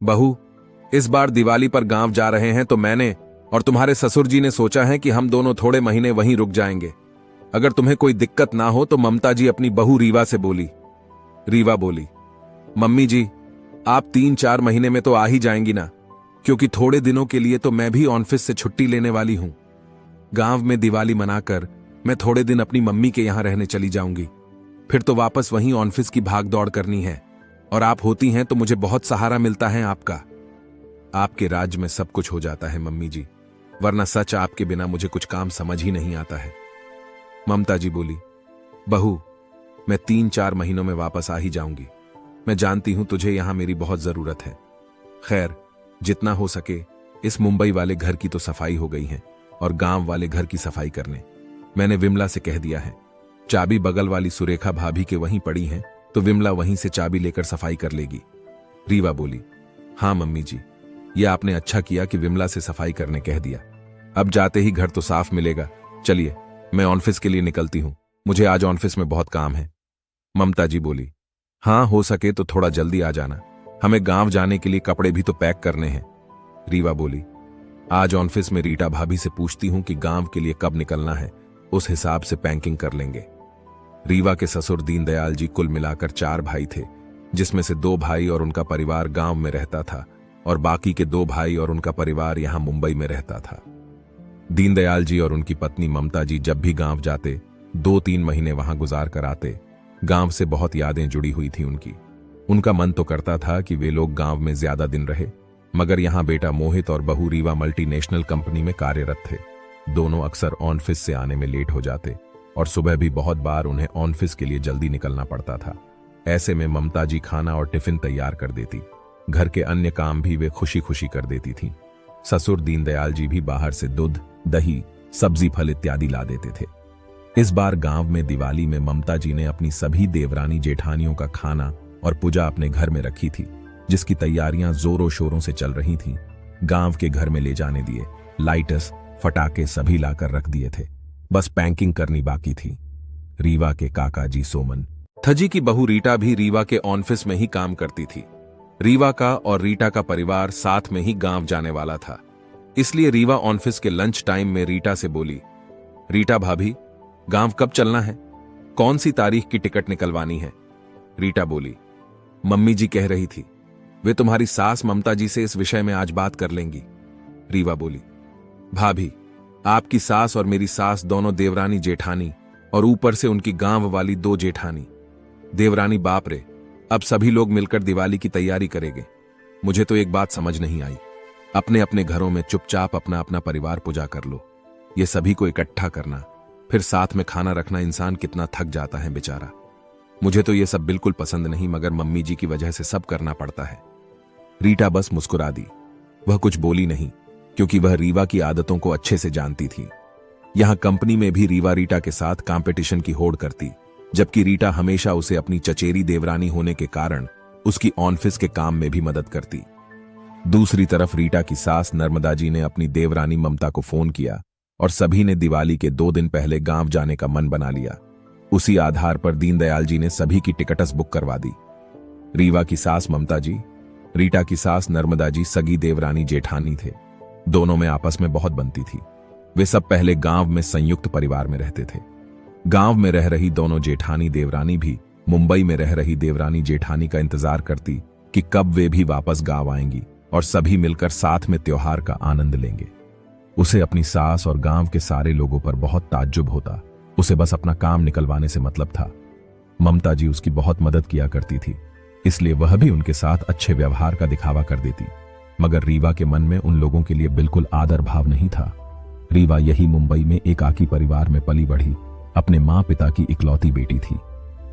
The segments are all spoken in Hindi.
बहू, इस बार दिवाली पर गांव जा रहे हैं तो मैंने और तुम्हारे ससुर जी ने सोचा है कि हम दोनों थोड़े महीने वहीं रुक जाएंगे। अगर तुम्हें कोई दिक्कत ना हो तो ममता जी अपनी बहू रीवा से बोली। रीवा बोली, मम्मी जी, आप 3-4 महीने में तो आ ही जाएंगी ना, क्योंकि थोड़े दिनों के लिए तो मैं भी ऑफिस से छुट्टी लेने वाली हूं। गांव में दिवाली मनाकर मैं थोड़े दिन अपनी मम्मी के यहां रहने चली जाऊंगी। फिर तो वापस वहीं ऑफिस की भाग दौड़ करनी है, और आप होती हैं तो मुझे बहुत सहारा मिलता है आपका। आपके राज में सब कुछ हो जाता है मम्मी जी, वरना सच आपके बिना मुझे कुछ काम समझ ही नहीं आता है। ममता जी बोली, बहू, मैं 3-4 महीनों में वापस आ ही जाऊंगी। मैं जानती हूं तुझे यहां मेरी बहुत जरूरत है। खैर, जितना हो सके इस मुंबई वाले घर की तो सफाई हो गई है, और गांव वाले घर की सफाई करने मैंने विमला से कह दिया है। चाबी बगल वाली सुरेखा भाभी के वहीं पड़ी है, तो विमला वहीं से चाबी लेकर सफाई कर लेगी। रीवा बोली, हां मम्मी जी, यह आपने अच्छा किया कि विमला से सफाई करने कह दिया। अब जाते ही घर तो साफ मिलेगा। चलिए, मैं ऑफिस के लिए निकलती हूं, मुझे आज ऑफिस में बहुत काम है। ममता जी बोली, हां, हो सके तो थोड़ा जल्दी आ जाना, हमें गांव जाने के लिए कपड़े भी तो पैक करने हैं। रीवा बोली, आज ऑफिस में रीटा भाभी से पूछती हूं कि गांव के लिए कब निकलना है, उस हिसाब से पैकिंग कर लेंगे। रीवा के ससुर दीनदयाल जी कुल मिलाकर 4 भाई थे, जिसमें से 2 भाई और उनका परिवार गांव में रहता था, और बाकी के 2 भाई और उनका परिवार यहां मुंबई में रहता था। दीनदयाल जी और उनकी पत्नी ममता जी जब भी गांव जाते 2-3 महीने वहां गुजार कर आते। गांव से बहुत यादें जुड़ी हुई थी उनकी। उनका मन तो करता था कि वे लोग गांव में ज्यादा दिन रहे, मगर यहां बेटा मोहित और बहू रीवा मल्टीनेशनल कंपनी में कार्यरत थे। दोनों अक्सर ऑफिस से आने में लेट हो जाते, और सुबह भी बहुत बार उन्हें ऑफिस के लिए जल्दी निकलना पड़ता था। ऐसे में ममता जी खाना और टिफिन तैयार कर देती, घर के अन्य काम भी वे खुशी खुशी कर देती थीं। ससुर दीनदयाल जी भी बाहर से दूध, दही, सब्जी, फल इत्यादि ला देते थे। इस बार गांव में दिवाली में ममता जी ने अपनी सभी देवरानी जेठानियों का खाना और पूजा अपने घर में रखी थी, जिसकी तैयारियां जोरों शोरों से चल रही थीं। गांव के घर में ले जाने दिए लाइटर्स, फटाके सभी लाकर रख दिए थे, बस पैकिंग करनी बाकी थी। रीवा के काका जी सोमन थजी की बहू रीटा भी रीवा के ऑफिस में ही काम करती थी। रीवा का और रीटा का परिवार साथ में ही गांव जाने वाला था, इसलिए रीवा ऑफिस के लंच टाइम में रीटा से बोली, रीटा भाभी, गांव कब चलना है? कौन सी तारीख की टिकट निकलवानी है? रीटा बोली, मम्मी जी कह रही थी, वे तुम्हारी सास ममता जी से इस विषय में आज बात कर लेंगी। रीवा बोली, भाभी, आपकी सास और मेरी सास दोनों देवरानी जेठानी, और ऊपर से उनकी गांव वाली 2 जेठानी। देवरानी बाप रे, अब सभी लोग मिलकर दिवाली की तैयारी करेंगे। मुझे तो एक बात समझ नहीं आई, अपने अपने घरों में चुपचाप अपना अपना परिवार पूजा कर लो। ये सभी को इकट्ठा करना, फिर साथ में खाना रखना, इंसान कितना थक जाता है बेचारा। मुझे तो ये सब बिल्कुल पसंद नहीं, मगर मम्मी जी की वजह से सब करना पड़ता है। रीटा बस मुस्कुरा दी, वह कुछ बोली नहीं, क्योंकि वह रीवा की आदतों को अच्छे से जानती थी। यहां कंपनी में भी रीवा रीटा के साथ कंपटीशन की होड़ करती, जबकि रीटा हमेशा उसे अपनी चचेरी देवरानी होने के कारण उसकी ऑफिस के काम में भी मदद करती। दूसरी तरफ रीटा की सास नर्मदा जी ने अपनी देवरानी ममता को फोन किया, और सभी ने दिवाली के 2 दिन पहले गांव जाने का मन बना लिया। उसी आधार पर दीनदयाल जी ने सभी की टिकट्स बुक करवा दी। रीवा की सास ममता जी, रीटा की सास नर्मदा जी सगी देवरानी जेठानी थे। दोनों में आपस में बहुत बनती थी। वे सब पहले गांव में संयुक्त परिवार में रहते थे। गांव में रह रही दोनों जेठानी देवरानी भी मुंबई में रह रही देवरानी जेठानी का इंतजार करती कि कब वे भी वापस गांव आएंगी और सभी मिलकर साथ में त्योहार का आनंद लेंगे। उसे अपनी सास और गांव के सारे लोगों पर बहुत ताज्जुब होता। उसे बस अपना काम निकलवाने से मतलब था। ममता जी उसकी बहुत मदद किया करती थी, इसलिए वह भी उनके साथ अच्छे व्यवहार का दिखावा कर देती। मगर रीवा के मन में उन लोगों के लिए बिल्कुल आदर भाव नहीं था। रीवा यही मुंबई में एकाकी परिवार में पली बढ़ी, अपने माँ पिता की इकलौती बेटी थी।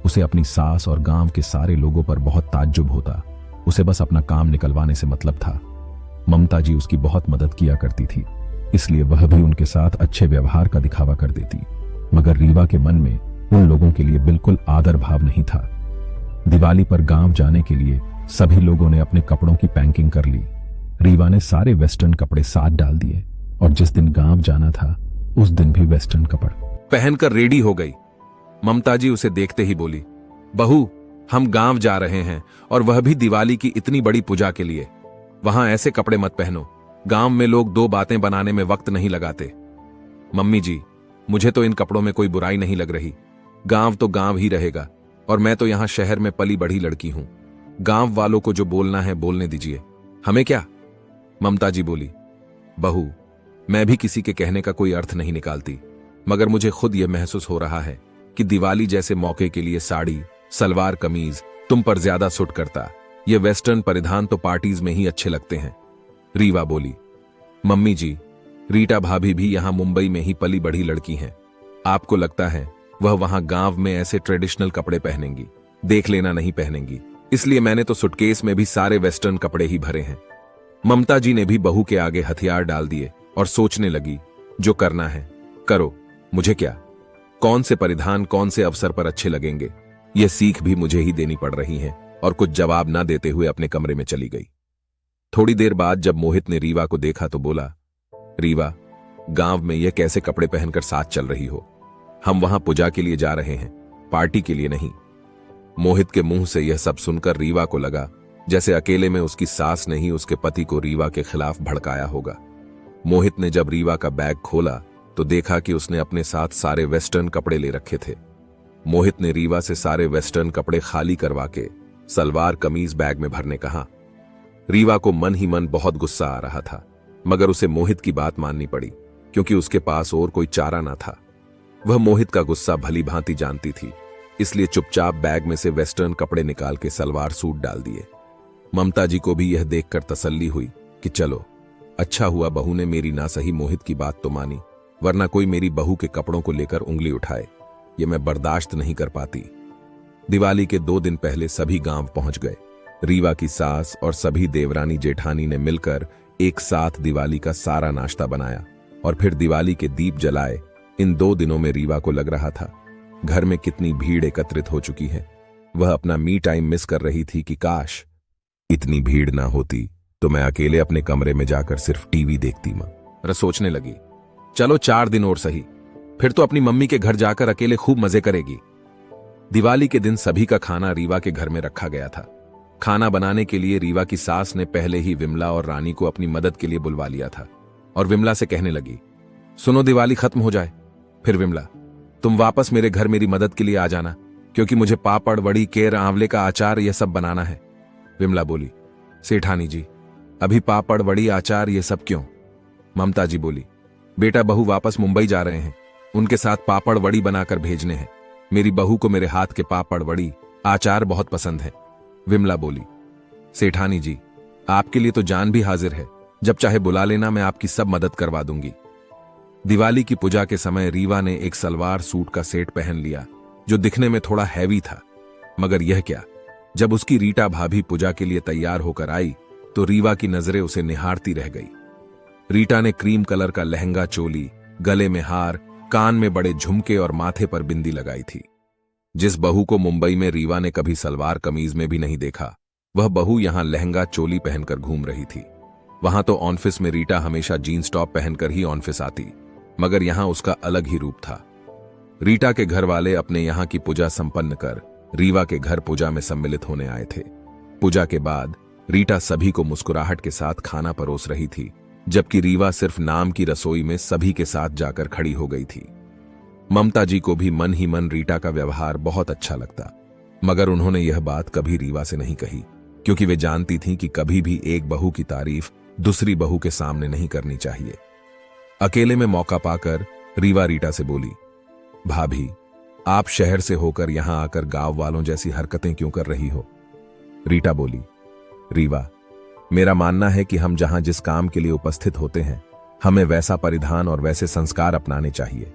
उसे अपनी सास और गांव के सारे लोगों पर बहुत ताज्जुब होता। उसे बस अपना काम निकलवाने से मतलब था। ममता जी उसकी बहुत मदद किया करती थी, इसलिए वह भी उनके साथ अच्छे व्यवहार का दिखावा कर देती। मगर रीवा के मन में उन लोगों के लिए बिल्कुल आदर भाव नहीं था। दिवाली पर गांव जाने के लिए सभी लोगों ने अपने कपड़ों की पैकिंग कर ली। रीवा ने सारे वेस्टर्न कपड़े साथ डाल दिए, और जिस दिन गांव जाना था उस दिन भी वेस्टर्न कपड़े पहनकर रेडी हो गई। ममता जी उसे देखते ही बोली, बहू, हम गांव जा रहे हैं, और वह भी दिवाली की इतनी बड़ी पूजा के लिए। वहां ऐसे कपड़े मत पहनो। गांव में लोग दो बातें बनाने में वक्त नहीं लगाते। मम्मी जी, मुझे तो इन कपड़ों में कोई बुराई नहीं लग रही। गांव तो गांव ही रहेगा, और मैं तो यहां शहर में पली बढ़ी लड़की हूं। गांव वालों को जो बोलना है बोलने दीजिए, हमें क्या। ममता जी बोली, बहू, मैं भी किसी के कहने का कोई अर्थ नहीं निकालती, मगर मुझे खुद यह महसूस हो रहा है कि दिवाली जैसे मौके के लिए साड़ी, सलवार कमीज तुम पर ज्यादा सूट करता। ये वेस्टर्न परिधान तो पार्टीज में ही अच्छे लगते हैं। रीवा बोली, मम्मी जी, रीटा भाभी भी यहां मुंबई में ही पली बढ़ी लड़की हैं। आपको लगता है वह वहां गांव में ऐसे ट्रेडिशनल कपड़े पहनेंगी? देख लेना, नहीं पहनेंगी। इसलिए मैंने तो सुटकेस में भी सारे वेस्टर्न कपड़े ही भरे हैं। ममता जी ने भी बहू के आगे हथियार डाल दिए और सोचने लगी, जो करना है करो, मुझे क्या। कौन से परिधान कौन से अवसर पर अच्छे लगेंगे, यह सीख भी मुझे ही देनी पड़ रही है। और कुछ जवाब ना देते हुए अपने कमरे में चली गई। थोड़ी देर बाद जब मोहित ने रीवा को देखा तो बोला, रीवा, गांव में यह कैसे कपड़े पहनकर साथ चल रही हो? हम वहां पूजा के लिए जा रहे हैं, पार्टी के लिए नहीं। मोहित के मुंह से यह सब सुनकर रीवा को लगा जैसे अकेले में उसकी सास ने ही उसके पति को रीवा के खिलाफ भड़काया होगा। मोहित ने जब रीवा का बैग खोला तो देखा कि उसने अपने साथ सारे वेस्टर्न कपड़े ले रखे थे। मोहित ने रीवा से सारे वेस्टर्न कपड़े खाली करवा के सलवार कमीज बैग में भरने कहा। रीवा को मन ही मन बहुत गुस्सा आ रहा था, मगर उसे मोहित की बात माननी पड़ी, क्योंकि उसके पास और कोई चारा ना था। वह मोहित का गुस्सा भली भांति जानती थी, इसलिए चुपचाप बैग में से वेस्टर्न कपड़े निकाल के सलवार सूट डाल दिए। ममता जी को भी यह देखकर तसल्ली हुई कि चलो, अच्छा हुआ बहू ने मेरी ना सही मोहित की बात तो मानी, वरना कोई मेरी बहू के कपड़ों को लेकर उंगली उठाए, ये मैं बर्दाश्त नहीं कर पाती। दिवाली के 2 दिन पहले सभी गांव पहुंच गए। रीवा की सास और सभी देवरानी जेठानी ने मिलकर एक साथ दिवाली का सारा नाश्ता बनाया और फिर दिवाली के दीप जलाए। इन 2 दिनों में रीवा को लग रहा था घर में कितनी भीड़ एकत्रित हो चुकी है। वह अपना मी टाइम मिस कर रही थी कि काश इतनी भीड़ ना होती तो मैं अकेले अपने कमरे में जाकर सिर्फ टीवी देखती। मां सोचने लगी, चलो 4 दिन और सही, फिर तो अपनी मम्मी के घर जाकर अकेले खूब मजे करेगी। दिवाली के दिन सभी का खाना रीवा के घर में रखा गया था। खाना बनाने के लिए रीवा की सास ने पहले ही विमला और रानी को अपनी मदद के लिए बुलवा लिया था और विमला से कहने लगी, सुनो, दिवाली खत्म हो जाए फिर विमला, तुम वापस मेरे घर मेरी मदद के लिए आ जाना, क्योंकि मुझे पापड़, वड़ी, केर, आंवले का अचार यह सब बनाना है। विमला बोली, सेठानी जी, अभी पापड़, वड़ी, अचार ये सब क्यों? ममता जी बोली, बेटा, बहू वापस मुंबई जा रहे हैं, उनके साथ पापड़ वड़ी बनाकर भेजने हैं। मेरी बहू को मेरे हाथ के पापड़, वड़ी, आचार बहुत पसंद है। विमला बोली, सेठानी जी, आपके लिए तो जान भी हाजिर है, जब चाहे बुला लेना, मैं आपकी सब मदद करवा दूंगी। दिवाली की पूजा के समय रीवा ने एक सलवार सूट का सेट पहन लिया जो दिखने में थोड़ा हैवी था, मगर यह क्या, जब उसकी रीटा भाभी पूजा के लिए तैयार होकर आई तो रीवा की नजरें उसे निहारती रह गई। रीटा ने क्रीम कलर का लहंगा, चोली, गले में हार, कान में बड़े झुमके और माथे पर बिंदी लगाई थी। जिस बहू को मुंबई में रीवा ने कभी सलवार कमीज में भी नहीं देखा, वह बहू यहां लहंगा चोली पहनकर घूम रही थी। वहां तो ऑफिस में रीटा हमेशा जीन्स टॉप पहनकर ही ऑफिस आती, मगर यहां उसका अलग ही रूप था। रीटा के घर वाले अपने यहां की पूजा संपन्न कर रीवा के घर पूजा में सम्मिलित होने आए थे। पूजा के बाद रीटा सभी को मुस्कुराहट के साथ खाना परोस रही थी, जबकि रीवा सिर्फ नाम की रसोई में सभी के साथ जाकर खड़ी हो गई थी। ममता जी को भी मन ही मन रीटा का व्यवहार बहुत अच्छा लगता, मगर उन्होंने यह बात कभी रीवा से नहीं कही, क्योंकि वे जानती थीं कि कभी भी एक बहू की तारीफ दूसरी बहू के सामने नहीं करनी चाहिए। अकेले में मौका पाकर रीवा रीटा से बोली, भाभी, आप शहर से होकर यहां आकर गांव वालों जैसी हरकतें क्यों कर रही हो? रीटा बोली, रीवा, मेरा मानना है कि हम जहां जिस काम के लिए उपस्थित होते हैं, हमें वैसा परिधान और वैसे संस्कार अपनाने चाहिए।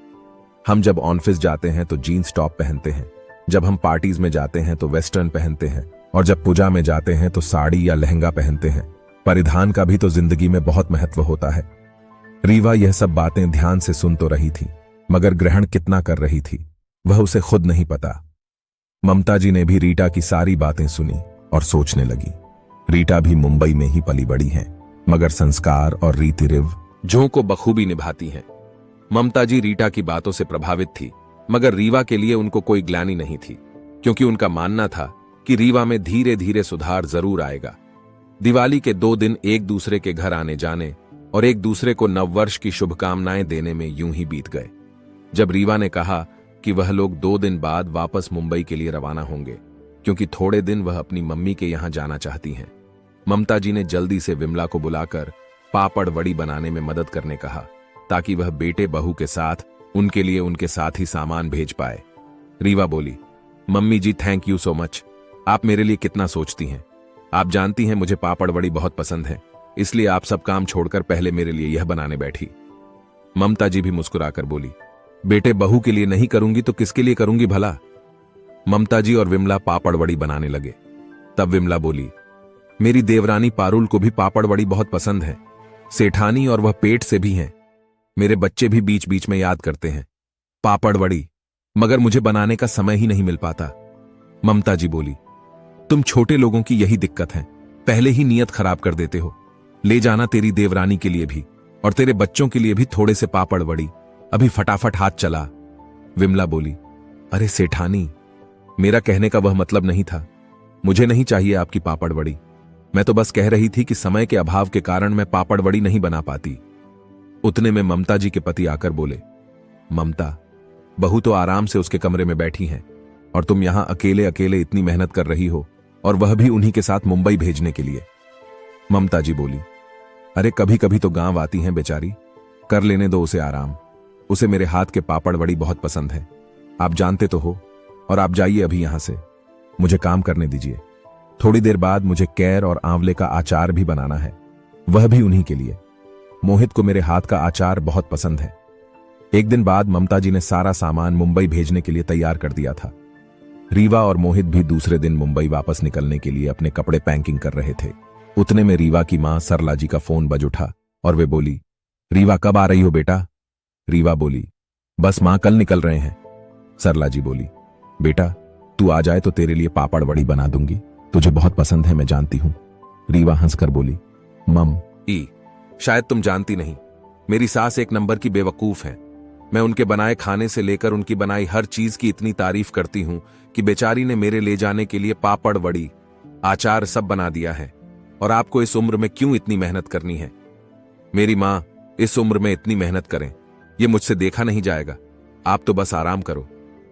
हम जब ऑफिस जाते हैं तो जीन्स टॉप पहनते हैं, जब हम पार्टीज में जाते हैं तो वेस्टर्न पहनते हैं, और जब पूजा में जाते हैं तो साड़ी या लहंगा पहनते हैं। परिधान का भी तो जिंदगी में बहुत महत्व होता है। रीवा यह सब बातें ध्यान से सुन तो रही थी, मगर ग्रहण कितना कर रही थी वह उसे खुद नहीं पता। ममता जी ने भी रीटा की सारी बातें सुनी और सोचने लगी, रीटा भी मुंबई में ही पली बड़ी है, मगर संस्कार और रीति रिवाजों को बखूबी निभाती हैं। ममता जी रीटा की बातों से प्रभावित थी, मगर रीवा के लिए उनको कोई ग्लानि नहीं थी, क्योंकि उनका मानना था कि रीवा में धीरे धीरे सुधार जरूर आएगा। दिवाली के 2 दिन एक दूसरे के घर आने जाने और एक दूसरे को नववर्ष की शुभकामनाएं देने में यूं ही बीत गए। जब रीवा ने कहा कि वह लोग 2 दिन बाद वापस मुंबई के लिए रवाना होंगे क्योंकि थोड़े दिन वह अपनी मम्मी के यहां जाना चाहती हैं, ममता जी ने जल्दी से विमला को बुलाकर पापड़ वड़ी बनाने में मदद करने कहा ताकि वह बेटे बहू के साथ उनके लिए उनके साथ ही सामान भेज पाए। रीवा बोली, mummy ji thank you so much, आप मेरे लिए कितना सोचती हैं। आप जानती हैं मुझे पापड़ वड़ी बहुत पसंद है, इसलिए आप सब काम छोड़कर पहले मेरे लिए यह बनाने बैठी। ममता जी भी मुस्कुराकर बोली, बेटे बहू के लिए नहीं करूंगी तो किसके लिए करूंगी भला। ममता जी और विमला पापड़ वड़ी बनाने लगे। तब विमला बोली, मेरी देवरानी पारुल को भी पापड़ वड़ी बहुत पसंद है, सेठानी और वह पेट से भी हैं। मेरे बच्चे भी बीच बीच में याद करते हैं पापड़ वड़ी, मगर मुझे बनाने का समय ही नहीं मिल पाता। ममता जी बोली, तुम छोटे लोगों की यही दिक्कत है, पहले ही नियत खराब कर देते हो। ले जाना तेरी देवरानी के लिए भी और तेरे बच्चों के लिए भी थोड़े से पापड़ वड़ी, अभी फटाफट हाथ चला। विमला बोली, अरे सेठानी, मेरा कहने का वह मतलब नहीं था, मुझे नहीं चाहिए आपकी पापड़ वड़ी। मैं तो बस कह रही थी कि समय के अभाव के कारण मैं पापड़ वड़ी नहीं बना पाती। उतने में ममता जी के पति आकर बोले, ममता, बहू तो आराम से उसके कमरे में बैठी हैं और तुम यहां अकेले अकेले इतनी मेहनत कर रही हो, और वह भी उन्हीं के साथ मुंबई भेजने के लिए। ममता जी बोली, अरे कभी कभी तो गांव आती हैं बेचारी, कर लेने दो उसे आराम। उसे मेरे हाथ के पापड़ वड़ी बहुत पसंद है, आप जानते तो हो। और आप जाइए अभी यहां से, मुझे काम करने दीजिए। थोड़ी देर बाद मुझे कैर और आंवले का अचार भी बनाना है, वह भी उन्हीं के लिए। मोहित को मेरे हाथ का अचार बहुत पसंद है। एक दिन बाद ममता जी ने सारा सामान मुंबई भेजने के लिए तैयार कर दिया था। रीवा और मोहित भी दूसरे दिन मुंबई वापस निकलने के लिए अपने कपड़े पैकिंग कर रहे थे। उतने में रीवा की मां सरला जी का फोन बज उठा और वे बोली, रीवा कब आ रही हो बेटा। रीवा बोली, बस मां कल निकल रहे हैं। सरला जी बोली, बेटा तू आ जाए तो तेरे लिए पापड़ वड़ी बना दूंगी, तुझे बहुत पसंद है मैं जानती हूं। रीवा हंसकर बोली, मम शायद तुम जानती नहीं, मेरी सास एक नंबर की बेवकूफ है। मैं उनके बनाए खाने से लेकर उनकी बनाई हर चीज की इतनी तारीफ करती हूं कि बेचारी ने मेरे ले जाने के लिए पापड़ वड़ी आचार सब बना दिया है। और आपको इस उम्र में क्यों इतनी मेहनत करनी है। मेरी मां इस उम्र में इतनी मेहनत करें ये मुझसे देखा नहीं जाएगा। आप तो बस आराम करो।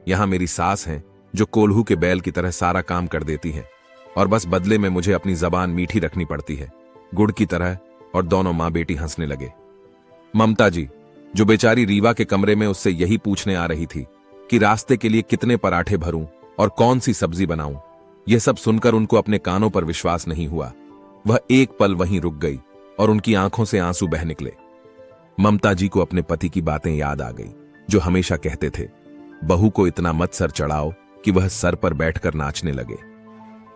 यहां मेरी सास हैं जो कोल्हू के बैल की तरह सारा काम कर देती हैं और बस बदले में मुझे अपनी जबान मीठी रखनी पड़ती है, गुड़ की तरह। और दोनों मां बेटी हंसने लगे। ममता जी, जो बेचारी रीवा के कमरे में उससे यही पूछने आ रही थी कि रास्ते के लिए कितने पराठे भरूं और कौन सी सब्जी बनाऊं, यह सब सुनकर उनको अपने कानों पर विश्वास नहीं हुआ। वह एक पल वहीं रुक गई और उनकी आंखों से आंसू बह निकले। ममता जी को अपने पति की बातें याद आ गई जो हमेशा कहते थे, बहू को इतना मत सर चढ़ाओ कि वह सर पर बैठकर नाचने लगे।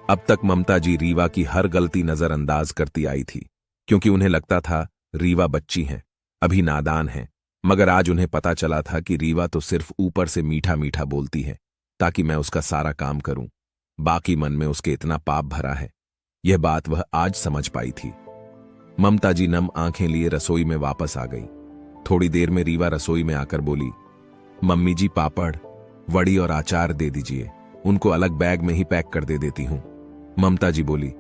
अब तक ममता जी रीवा की हर गलती नजरअंदाज करती आई थी क्योंकि उन्हें लगता था रीवा बच्ची है, अभी नादान है। मगर आज उन्हें पता चला था कि रीवा तो सिर्फ ऊपर से मीठा मीठा बोलती है ताकि मैं उसका सारा काम करूं, बाकी मन में उसके इतना पाप भरा है। यह बात वह आज समझ पाई थी। ममता जी नम आंखें लिए रसोई में वापस आ गई। थोड़ी देर में रीवा रसोई में आकर बोली, मम्मी जी पापड़ वड़ी और अचार दे दीजिए, उनको अलग बैग में ही पैक कर दे देती हूं। ममता जी बोली,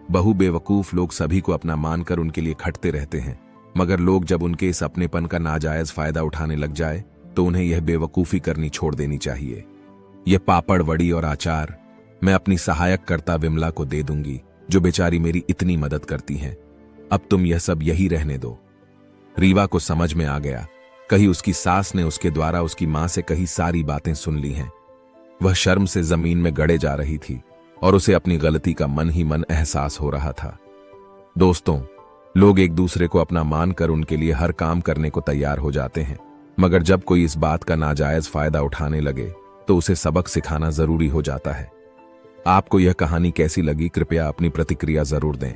बहू बेवकूफ लोग सभी को अपना मानकर उनके लिए खटते रहते हैं, मगर लोग जब उनके इस अपनेपन का नाजायज फायदा उठाने लग जाए तो उन्हें यह बेवकूफी करनी छोड़ देनी चाहिए। यह पापड़ वड़ी और अचार मैं अपनी सहायक कर्ता विमला को दे दूंगी जो बेचारी मेरी इतनी मदद करती हैं। अब तुम यह सब यही रहने दो। रीवा को समझ में आ गया, कहीं उसकी सास ने उसके द्वारा उसकी मां से कही सारी बातें सुन ली हैं। वह शर्म से जमीन में गड़े जा रही थी और उसे अपनी गलती का मन ही मन एहसास हो रहा था। दोस्तों, लोग एक दूसरे को अपना मानकर उनके लिए हर काम करने को तैयार हो जाते हैं, मगर जब कोई इस बात का नाजायज फायदा उठाने लगे तो उसे सबक सिखाना जरूरी हो जाता है। आपको यह कहानी कैसी लगी, कृपया अपनी प्रतिक्रिया जरूर दें।